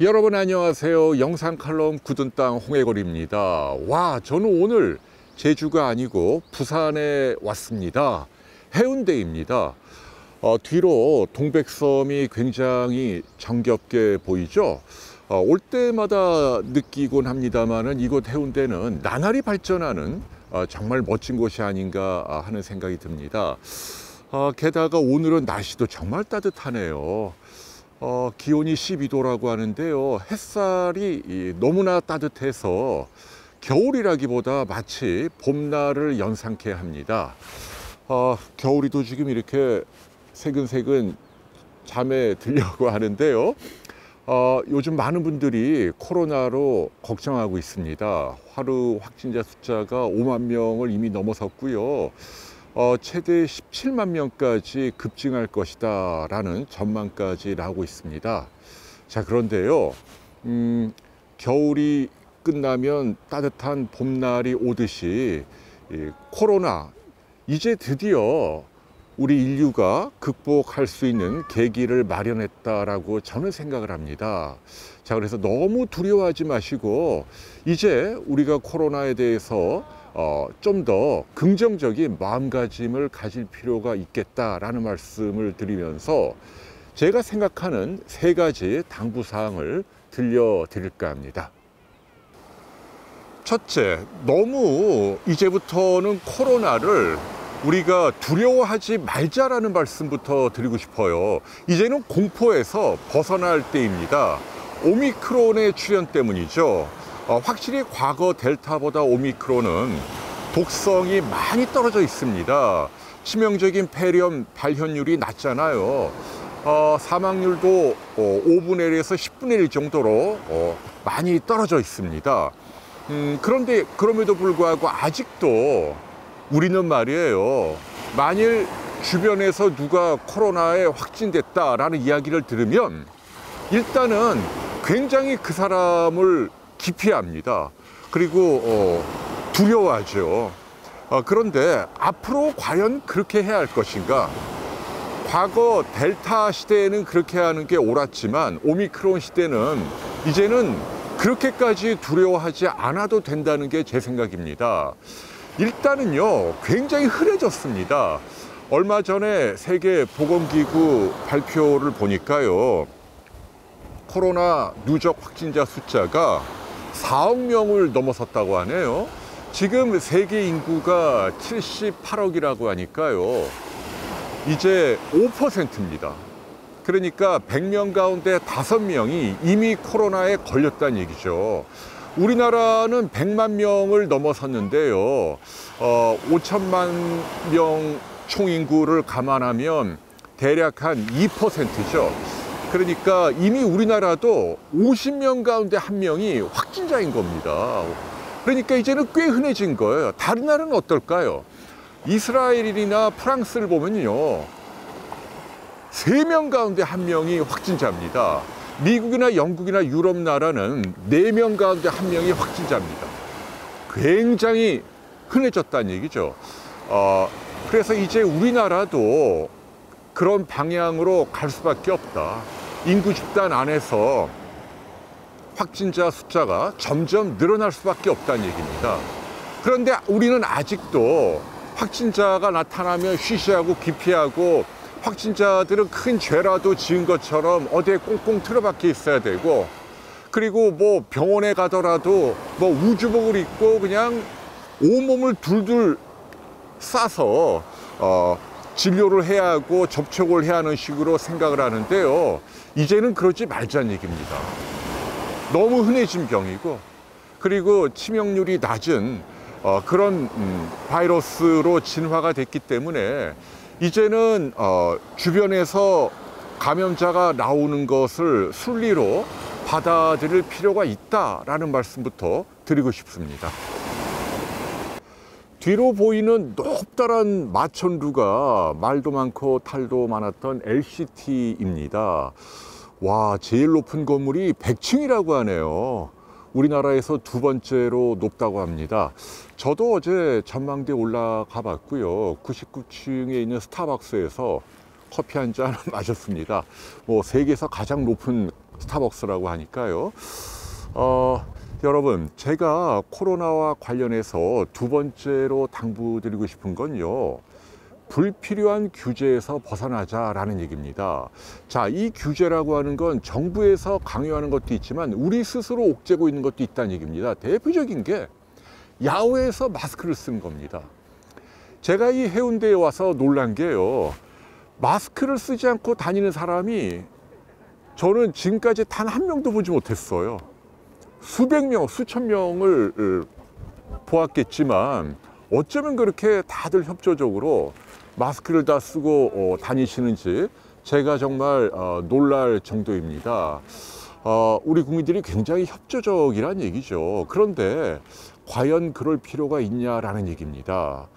여러분 안녕하세요. 영상 칼럼 굳은 땅 홍해걸입니다. 와, 저는 오늘 제주가 아니고 부산에 왔습니다. 해운대입니다. 뒤로 동백섬이 굉장히 정겹게 보이죠. 올 때마다 느끼곤 합니다만은 이곳 해운대는 나날이 발전하는 정말 멋진 곳이 아닌가 하는 생각이 듭니다. 게다가 오늘은 날씨도 정말 따뜻하네요. 기온이 12도라고 하는데요. 햇살이 너무나 따뜻해서 겨울이라기보다 마치 봄날을 연상케 합니다. 겨울이도 지금 이렇게 새근새근 잠에 들려고 하는데요. 요즘 많은 분들이 코로나로 걱정하고 있습니다. 하루 확진자 숫자가 5만 명을 이미 넘어섰고요. 최대 17만 명까지 급증할 것이다 라는 전망까지 나오고 있습니다. 자, 그런데요, 겨울이 끝나면 따뜻한 봄날이 오듯이 코로나 이제 드디어 우리 인류가 극복할 수 있는 계기를 마련했다라고 저는 생각을 합니다. 자, 그래서 너무 두려워하지 마시고 이제 우리가 코로나에 대해서 좀 더 긍정적인 마음가짐을 가질 필요가 있겠다라는 말씀을 드리면서 제가 생각하는 세 가지 당부사항을 들려드릴까 합니다. 첫째, 너무 이제부터는 코로나를 우리가 두려워하지 말자라는 말씀부터 드리고 싶어요. 이제는 공포에서 벗어날 때입니다. 오미크론의 출현 때문이죠. 확실히 과거 델타보다 오미크론은 독성이 많이 떨어져 있습니다. 치명적인 폐렴 발현율이 낮잖아요. 사망률도 5분의 1에서 10분의 1 정도로 많이 떨어져 있습니다. 그런데 그럼에도 불구하고 아직도 우리는 말이에요, 만일 주변에서 누가 코로나에 확진됐다라는 이야기를 들으면 일단은 굉장히 그 사람을 기피합니다. 그리고 두려워하죠. 그런데 앞으로 과연 그렇게 해야 할 것인가? 과거 델타 시대에는 그렇게 하는 게 옳았지만 오미크론 시대는 이제는 그렇게까지 두려워하지 않아도 된다는 게 제 생각입니다. 일단은요, 굉장히 흔해졌습니다. 얼마 전에 세계보건기구 발표를 보니까요, 코로나 누적 확진자 숫자가 4억 명을 넘어섰다고 하네요. 지금 세계 인구가 78억이라고 하니까요, 이제 5%입니다. 그러니까 100명 가운데 5명이 이미 코로나에 걸렸다는 얘기죠. 우리나라는 100만 명을 넘어섰는데요. 5천만 명 총인구를 감안하면 대략 한 2%죠. 그러니까 이미 우리나라도 50명 가운데 1명이 확진자인 겁니다. 그러니까 이제는 꽤 흔해진 거예요. 다른 나라는 어떨까요? 이스라엘이나 프랑스를 보면요, 3명 가운데 1명이 확진자입니다. 미국이나 영국이나 유럽 나라는 4명 가운데 1명이 확진자입니다. 굉장히 흔해졌다는 얘기죠. 그래서 이제 우리나라도 그런 방향으로 갈 수밖에 없다. 인구 집단 안에서 확진자 숫자가 점점 늘어날 수밖에 없다는 얘기입니다. 그런데 우리는 아직도 확진자가 나타나면 쉬쉬하고 기피하고, 확진자들은 큰 죄라도 지은 것처럼 어디에 꽁꽁 틀어박혀 있어야 되고, 그리고 뭐 병원에 가더라도 뭐 우주복을 입고 그냥 온몸을 둘둘 싸서 진료를 해야 하고 접촉을 해야 하는 식으로 생각을 하는데요, 이제는 그러지 말자는 얘기입니다. 너무 흔해진 병이고, 그리고 치명률이 낮은 그런 바이러스로 진화가 됐기 때문에 이제는 주변에서 감염자가 나오는 것을 순리로 받아들일 필요가 있다라는 말씀부터 드리고 싶습니다. 뒤로 보이는 높다란 마천루가 말도 많고 탈도 많았던 LCT입니다. 와, 제일 높은 건물이 100층이라고 하네요. 우리나라에서 두 번째로 높다고 합니다. 저도 어제 전망대에 올라가 봤고요. 99층에 있는 스타벅스에서 커피 한 잔 마셨습니다. 뭐 세계에서 가장 높은 스타벅스라고 하니까요. 여러분, 제가 코로나와 관련해서 두 번째로 당부드리고 싶은 건요, 불필요한 규제에서 벗어나자라는 얘기입니다. 자, 이 규제라고 하는 건 정부에서 강요하는 것도 있지만 우리 스스로 옥죄고 있는 것도 있다는 얘기입니다. 대표적인 게 야외에서 마스크를 쓰는 겁니다. 제가 이 해운대에 와서 놀란 게요, 마스크를 쓰지 않고 다니는 사람이 저는 지금까지 단 한 명도 보지 못했어요. 수백 명, 수천 명을 보았겠지만 어쩌면 그렇게 다들 협조적으로 마스크를 다 쓰고 다니시는지 제가 정말 놀랄 정도입니다. 우리 국민들이 굉장히 협조적이란 얘기죠. 그런데 과연 그럴 필요가 있냐라는 얘기입니다.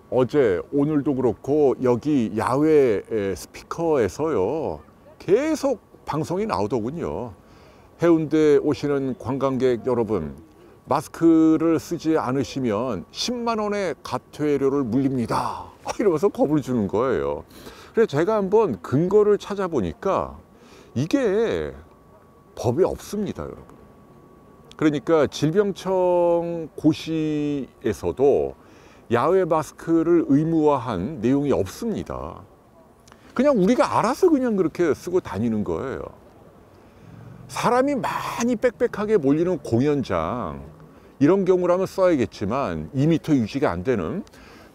어제 오늘도 그렇고 여기 야외 스피커에서요 계속 방송이 나오더군요. 해운대 오시는 관광객 여러분, 마스크를 쓰지 않으시면 10만 원의 과태료를 물립니다, 이러면서 겁을 주는 거예요. 그래서 제가 한번 근거를 찾아보니까 이게 법이 없습니다, 여러분. 그러니까 질병청 고시에서도 야외 마스크를 의무화한 내용이 없습니다. 그냥 우리가 알아서 그냥 그렇게 쓰고 다니는 거예요. 사람이 많이 빽빽하게 몰리는 공연장, 이런 경우라면 써야겠지만 2m 유지가 안 되는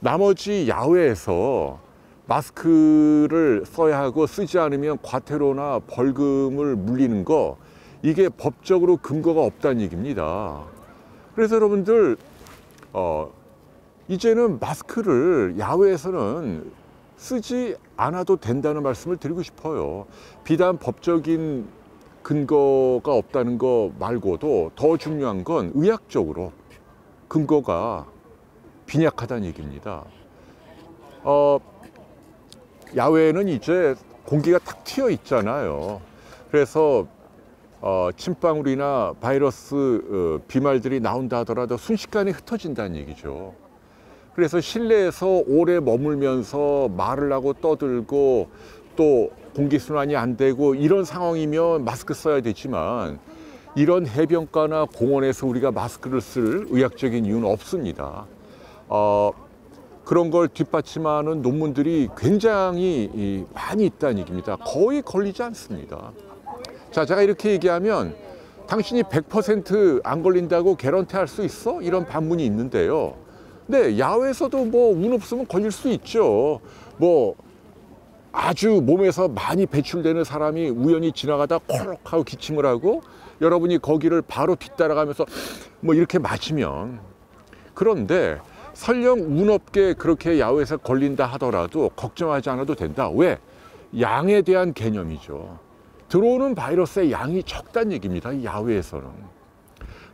나머지 야외에서 마스크를 써야 하고 쓰지 않으면 과태료나 벌금을 물리는 거, 이게 법적으로 근거가 없다는 얘기입니다. 그래서 여러분들 이제는 마스크를 야외에서는 쓰지 않아도 된다는 말씀을 드리고 싶어요. 비단 법적인 근거가 없다는 거 말고도 더 중요한 건 의학적으로 근거가 빈약하다는 얘기입니다. 야외에는 이제 공기가 탁 트여 있잖아요. 그래서 침방울이나 바이러스 비말들이 나온다 하더라도 순식간에 흩어진다는 얘기죠. 그래서 실내에서 오래 머물면서 말을 하고 떠들고 또 공기순환이 안 되고 이런 상황이면 마스크 써야 되지만, 이런 해변가나 공원에서 우리가 마스크를 쓸 의학적인 이유는 없습니다. 그런 걸 뒷받침하는 논문들이 굉장히 많이 있다는 얘기입니다. 거의 걸리지 않습니다. 자, 제가 이렇게 얘기하면 당신이 100% 안 걸린다고 개런티할 수 있어? 이런 반문이 있는데요. 네, 야외에서도 뭐 운 없으면 걸릴 수 있죠. 뭐 아주 몸에서 많이 배출되는 사람이 우연히 지나가다 콜록 하고 기침을 하고 여러분이 거기를 바로 뒤따라가면서 뭐 이렇게 마시면, 그런데 설령 운 없게 그렇게 야외에서 걸린다 하더라도 걱정하지 않아도 된다. 왜? 양에 대한 개념이죠. 들어오는 바이러스의 양이 적다는 얘기입니다, 이 야외에서는.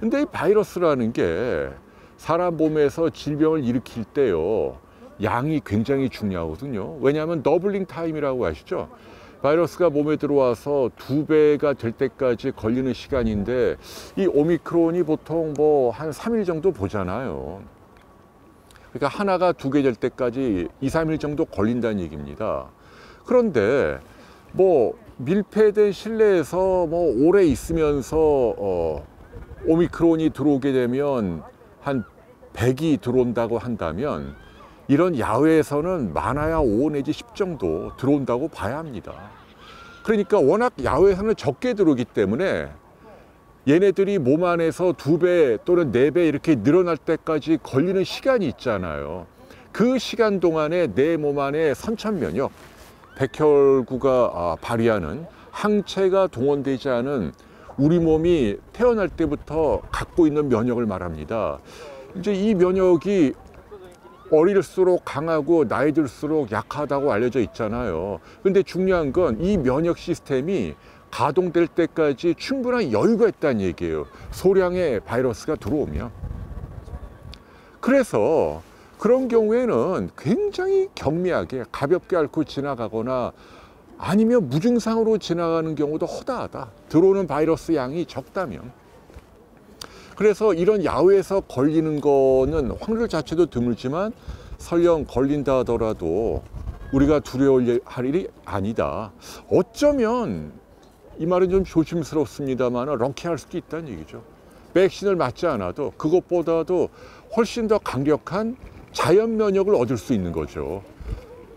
근데 이 바이러스라는 게 사람 몸에서 질병을 일으킬 때요, 양이 굉장히 중요하거든요. 왜냐하면 더블링 타임이라고 아시죠? 바이러스가 몸에 들어와서 2배가 될 때까지 걸리는 시간인데, 이 오미크론이 보통 뭐 한 3일 정도 보잖아요. 그러니까 하나가 2개 될 때까지 2, 3일 정도 걸린다는 얘기입니다. 그런데 뭐 밀폐된 실내에서 뭐 오래 있으면서 오미크론이 들어오게 되면 한 100이 들어온다고 한다면, 이런 야외에서는 많아야 5 내지 10 정도 들어온다고 봐야 합니다. 그러니까 워낙 야외에서는 적게 들어오기 때문에 얘네들이 몸 안에서 2배 또는 4배 이렇게 늘어날 때까지 걸리는 시간이 있잖아요. 그 시간 동안에 내 몸 안에 선천면역, 백혈구가 발휘하는 항체가 동원되지 않은 우리 몸이 태어날 때부터 갖고 있는 면역을 말합니다. 이제 이 면역이 어릴수록 강하고 나이 들수록 약하다고 알려져 있잖아요. 근데 중요한 건 이 면역 시스템이 가동될 때까지 충분한 여유가 있다는 얘기예요, 소량의 바이러스가 들어오면. 그래서 그런 경우에는 굉장히 경미하게 가볍게 앓고 지나가거나 아니면 무증상으로 지나가는 경우도 허다하다, 들어오는 바이러스 양이 적다면. 그래서 이런 야외에서 걸리는 거는 확률 자체도 드물지만 설령 걸린다 하더라도 우리가 두려워할 일이 아니다. 어쩌면 이 말은 좀 조심스럽습니다만 럭키할 수도 있다는 얘기죠. 백신을 맞지 않아도 그것보다도 훨씬 더 강력한 자연 면역을 얻을 수 있는 거죠.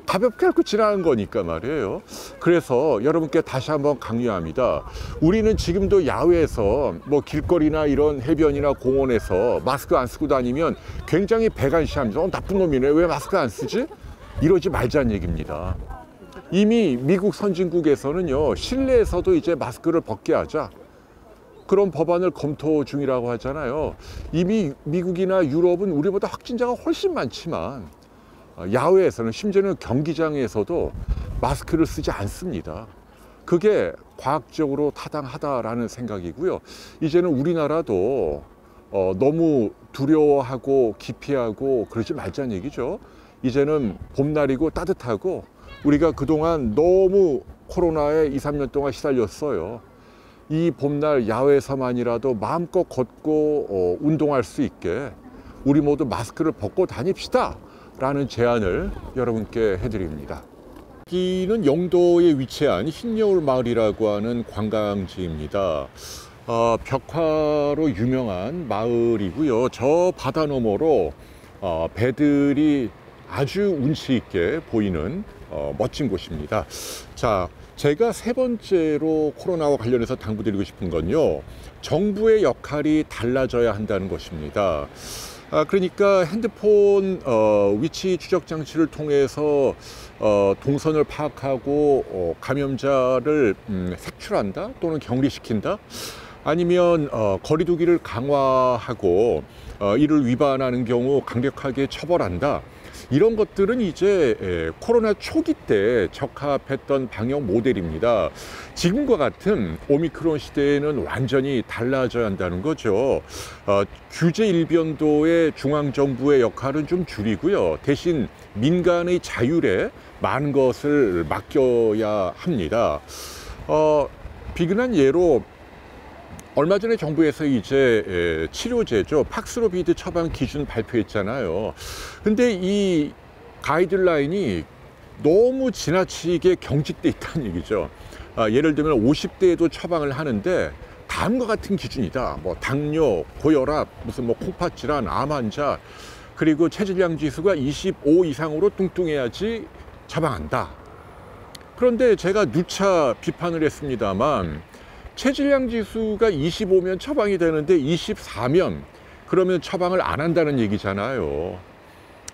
가볍게 앓고 지나는 거니까 말이에요. 그래서 여러분께 다시 한번 강조합니다. 우리는 지금도 야외에서 뭐 길거리나 이런 해변이나 공원에서 마스크 안 쓰고 다니면 굉장히 배관시합니다. 나쁜 놈이네, 왜 마스크 안 쓰지? 이러지 말자는 얘기입니다. 이미 미국 선진국에서는요, 실내에서도 이제 마스크를 벗게 하자, 그런 법안을 검토 중이라고 하잖아요. 이미 미국이나 유럽은 우리보다 확진자가 훨씬 많지만 야외에서는, 심지어는 경기장에서도 마스크를 쓰지 않습니다. 그게 과학적으로 타당하다라는 생각이고요. 이제는 우리나라도 너무 두려워하고 기피하고 그러지 말자는 얘기죠. 이제는 봄날이고 따뜻하고, 우리가 그동안 너무 코로나에 2, 3년 동안 시달렸어요. 이 봄날 야외에서만이라도 마음껏 걷고 운동할 수 있게 우리 모두 마스크를 벗고 다닙시다 라는 제안을 여러분께 해드립니다. 여기는 영도에 위치한 흰여울 마을이라고 하는 관광지입니다. 벽화로 유명한 마을이고요. 저 바다 너머로 배들이 아주 운치 있게 보이는 멋진 곳입니다. 자, 제가 세 번째로 코로나와 관련해서 당부드리고 싶은 건요, 정부의 역할이 달라져야 한다는 것입니다. 그러니까 핸드폰 위치 추적 장치를 통해서 동선을 파악하고 감염자를 색출한다 또는 격리시킨다, 아니면 거리두기를 강화하고 이를 위반하는 경우 강력하게 처벌한다, 이런 것들은 이제 코로나 초기 때 적합했던 방역 모델입니다. 지금과 같은 오미크론 시대에는 완전히 달라져야 한다는 거죠. 규제 일변도의 중앙정부의 역할은 좀 줄이고요. 대신 민간의 자율에 많은 것을 맡겨야 합니다. 비근한 예로 얼마 전에 정부에서 이제 치료제죠, 팍스로비드 처방 기준 발표했잖아요. 근데 이 가이드라인이 너무 지나치게 경직돼 있다는 얘기죠. 예를 들면 50대에도 처방을 하는데 다음과 같은 기준이다. 뭐 당뇨, 고혈압, 무슨 뭐 콩팥질환, 암 환자, 그리고 체질량 지수가 25 이상으로 뚱뚱해야지 처방한다. 그런데 제가 누차 비판을 했습니다만, 체질량 지수가 25면 처방이 되는데 24면 그러면 처방을 안 한다는 얘기잖아요.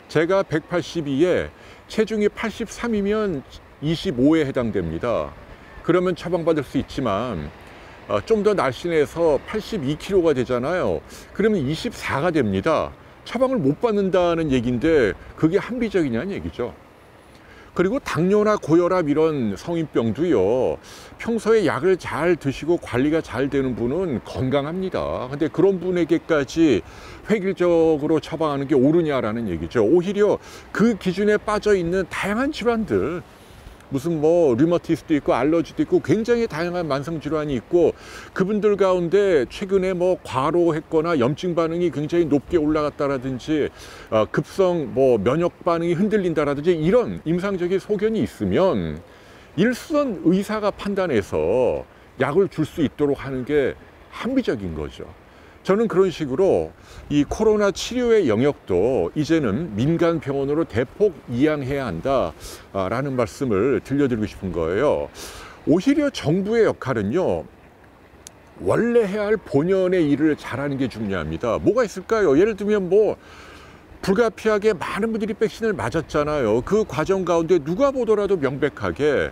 제가 182에 체중이 83이면 25에 해당됩니다. 그러면 처방받을 수 있지만 좀 더 날씬해서 82kg가 되잖아요. 그러면 24가 됩니다. 처방을 못 받는다는 얘기인데 그게 합리적이냐는 얘기죠. 그리고 당뇨나 고혈압 이런 성인병도요, 평소에 약을 잘 드시고 관리가 잘 되는 분은 건강합니다. 근데 그런 분에게까지 획일적으로 처방하는 게 옳으냐라는 얘기죠. 오히려 그 기준에 빠져 있는 다양한 질환들, 무슨 뭐 류마티스도 있고 알러지도 있고 굉장히 다양한 만성 질환이 있고, 그분들 가운데 최근에 뭐 과로했거나 염증 반응이 굉장히 높게 올라갔다라든지 급성 뭐 면역 반응이 흔들린다라든지 이런 임상적인 소견이 있으면 일선 의사가 판단해서 약을 줄 수 있도록 하는 게 합리적인 거죠. 저는 그런 식으로 이 코로나 치료의 영역도 이제는 민간 병원으로 대폭 이양해야 한다라는 말씀을 들려드리고 싶은 거예요. 오히려 정부의 역할은요, 원래 해야 할 본연의 일을 잘하는 게 중요합니다. 뭐가 있을까요? 예를 들면 뭐 불가피하게 많은 분들이 백신을 맞았잖아요. 그 과정 가운데 누가 보더라도 명백하게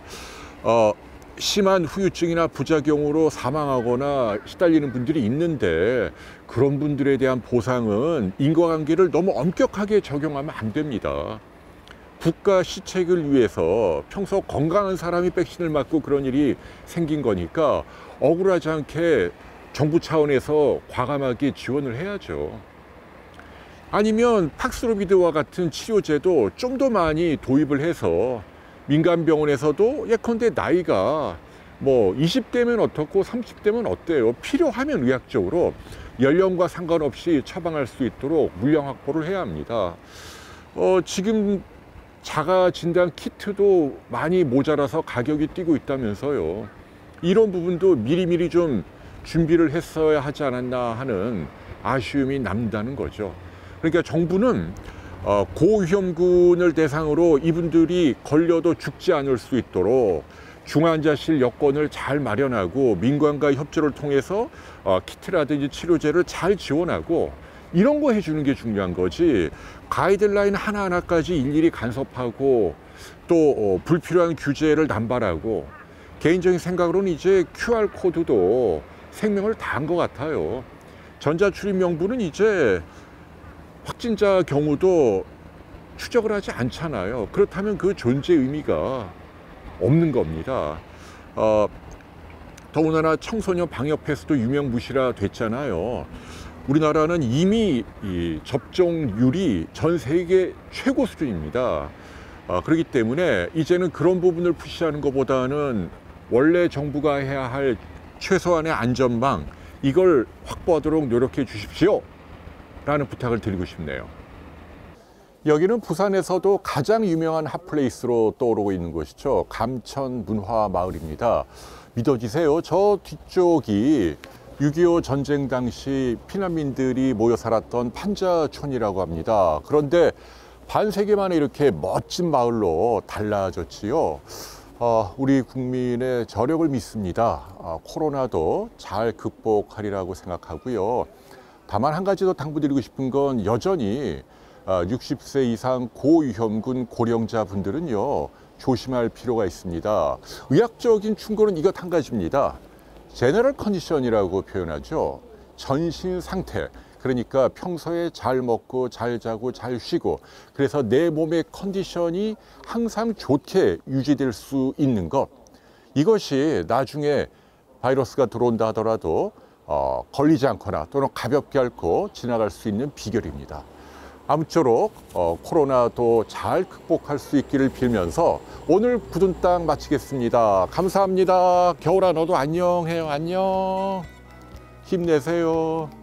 심한 후유증이나 부작용으로 사망하거나 시달리는 분들이 있는데, 그런 분들에 대한 보상은 인과관계를 너무 엄격하게 적용하면 안 됩니다. 국가 시책을 위해서 평소 건강한 사람이 백신을 맞고 그런 일이 생긴 거니까 억울하지 않게 정부 차원에서 과감하게 지원을 해야죠. 아니면 팍스로비드와 같은 치료제도 좀 더 많이 도입을 해서 민간 병원에서도 예컨대 나이가 뭐 20대면 어떻고 30대면 어때요? 필요하면 의학적으로 연령과 상관없이 처방할 수 있도록 물량 확보를 해야 합니다. 지금 자가 진단 키트도 많이 모자라서 가격이 뛰고 있다면서요. 이런 부분도 미리미리 좀 준비를 했어야 하지 않았나 하는 아쉬움이 남다는 거죠. 그러니까 정부는 고위험군을 대상으로 이분들이 걸려도 죽지 않을 수 있도록 중환자실 여건을 잘 마련하고 민간과 협조를 통해서 키트라든지 치료제를 잘 지원하고 이런 거 해주는 게 중요한 거지, 가이드라인 하나하나까지 일일이 간섭하고 또 불필요한 규제를 남발하고, 개인적인 생각으로는 이제 QR코드도 생명을 다한 것 같아요. 전자출입 명부는 이제 확진자 경우도 추적을 하지 않잖아요. 그렇다면 그 존재 의미가 없는 겁니다. 더군다나 청소년 방역 패스도 유명무실화 됐잖아요. 우리나라는 이미 이 접종률이 전 세계 최고 수준입니다. 그렇기 때문에 이제는 그런 부분을 푸시하는 것보다는 원래 정부가 해야 할 최소한의 안전망, 이걸 확보하도록 노력해 주십시오 라는 부탁을 드리고 싶네요. 여기는 부산에서도 가장 유명한 핫플레이스로 떠오르고 있는 곳이죠. 감천문화마을입니다. 믿어지세요? 저 뒤쪽이 6.25 전쟁 당시 피난민들이 모여 살았던 판자촌이라고 합니다. 그런데 반세기 만에 이렇게 멋진 마을로 달라졌지요. 우리 국민의 저력을 믿습니다. 코로나도 잘 극복하리라고 생각하고요. 다만 한 가지 더 당부드리고 싶은 건 여전히 60세 이상 고위험군 고령자 분들은요, 조심할 필요가 있습니다. 의학적인 충고는 이것 한 가지입니다. 제너럴 컨디션이라고 표현하죠. 전신 상태. 그러니까 평소에 잘 먹고 잘 자고 잘 쉬고, 그래서 내 몸의 컨디션이 항상 좋게 유지될 수 있는 것, 이것이 나중에 바이러스가 들어온다 하더라도 걸리지 않거나 또는 가볍게 앓고 지나갈 수 있는 비결입니다. 아무쪼록 코로나도 잘 극복할 수 있기를 빌면서 오늘 굳은 땅 마치겠습니다. 감사합니다. 겨울아, 너도 안녕해요. 안녕. 힘내세요.